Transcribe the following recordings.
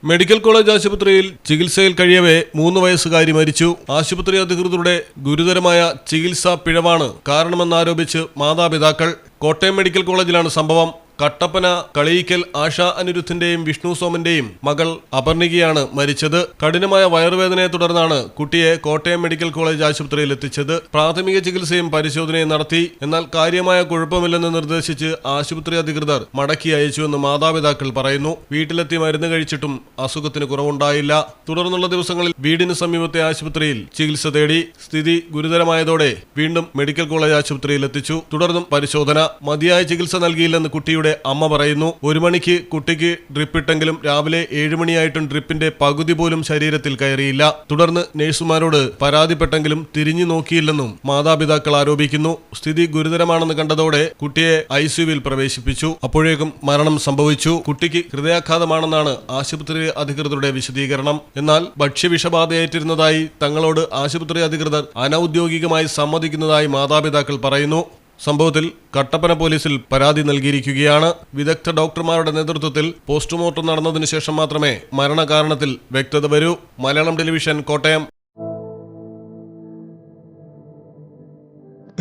Medical college ആശുപത്രിയിൽ ചികിത്സയിൽ കഴിയവേ 3 വയസ്സുകാരി മരിച്ചു. ആശുപത്രി അധികൃതരുടെ ഗുരുതരമായ ചികിത്സാ പിഴവാണ് കാരണമെന്നാരോപിച്ച് മാതാപിതാക്കൾ. കോട്ടയം മെഡിക്കൽ കോളേജിലാണ് സംഭവം. കട്ടപ്പന കളിയിക്കൽ ആശ അനിരുദ്ധിന്റെയും വിഷ്ണു സോമന്റെയും മകൾ അപർണികയാണ് മരിച്ചത്. കഠിനമായ വയറുവേദനയെ തുടർന്നാണ് കുട്ടിയെ കോട്ടയം മെഡിക്കൽ കോളേജ് ആശുപത്രിയിൽ എത്തിച്ചത്. പ്രാഥമിക ചികിത്സയും പരിശോധനയും നടത്തി. എന്നാൽ കാര്യമായ കുഴപ്പമില്ലെന്ന് നിർദ്ദേശിച്ച് ആശുപത്രി അധികൃതർ മടക്കി അയച്ചുവെന്ന് മാതാപിതാക്കൾ പറയുന്നു. വീട്ടിലെത്തി മരുന്ന് കഴിച്ചിട്ടും അസുഖത്തിന് കുറവുണ്ടായില്ല. തുടർന്നുള്ള ദിവസങ്ങളിൽ വീടിന് സമീപത്തെ ആശുപത്രിയിൽ ചികിത്സ തേടി. സ്ഥിതി ഗുരുതരമായതോടെ വീണ്ടും മെഡിക്കൽ കോളേജ് ആശുപത്രിയിൽ എത്തിച്ചു. തുടർന്നും പരിശോധന. മതിയായ ചികിത്സ നൽകിയില്ലെന്ന് കുട്ടിയുടെ അമ്മ പറയുന്നു. 1 മണിക്ക് കുട്ടിക്ക് ഡ്രിപ്പ് ഇട്ടെങ്കിലും രാവിലെ 7 മണിയായിട്ടും ഡ്രിപ്പിന്റെ പകുതി പോലും ശരീരത്തിൽ കയറിയില്ല. തുടർന്ന് നഴ്സുമാരോട് പരാതിപ്പെട്ടെങ്കിലും തിരിഞ്ഞു നോക്കിയില്ലെന്നും മാതാപിതാക്കൾ ആരോപിക്കുന്നു. സ്ഥിതി ഗുരുതരമാണെന്ന് കണ്ടതോടെ കുട്ടിയെ ICUവിൽ പ്രവേശിപ്പിച്ചു. അപ്പോഴേക്കും മരണം സംഭവിച്ചു. കുട്ടിക്ക് ഹൃദയാഘാതമാണെന്നാണ് ആശുപത്രി അധികൃതരുടെ വിശദീകരണം. എന്നാൽ ഭക്ഷ്യവിഷബാധയേറ്റിരുന്നതായി തങ്ങളോട് ആശുപത്രി അധികൃതർ അനൌദ്യോഗികമായി സമ്മതിക്കുന്നതായി മാതാപിതാക്കൾ പറയുന്നു. സംഭവത്തിൽ കട്ടപ്പന പോലീസിൽ പരാതി നൽകിയിരിക്കുകയാണ്. വിദഗ്ധ ഡോക്ടർമാരുടെ നേതൃത്വത്തിൽ പോസ്റ്റ്മോർട്ടം നടന്നതിനു ശേഷം മാത്രമേ മരണകാരണത്തിൽ വ്യക്തത വരൂ. മലയാളം ടെലിവിഷൻ, കോട്ടയം.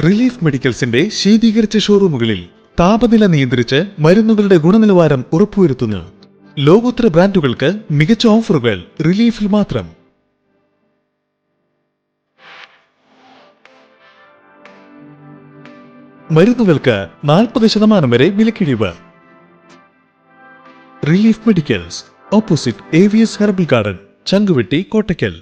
റിലീഫ് മെഡിക്കൽസിന്റെ ശീതീകരിച്ച ഷോറൂമുകളിൽ താപനില നിയന്ത്രിച്ച് മരുന്നുകളുടെ ഗുണനിലവാരം ഉറപ്പുവരുത്തുന്നു. ലോകോത്തര ബ്രാൻഡുകൾക്ക് മികച്ച ഓഫറുകൾ റിലീഫിൽ മാത്രം. മരുന്നുകൾക്ക് 40% വരെ വിലക്കിഴിവ്. Relief medicals, opposite AVS herbal garden, Changuvetty, Kottakkal.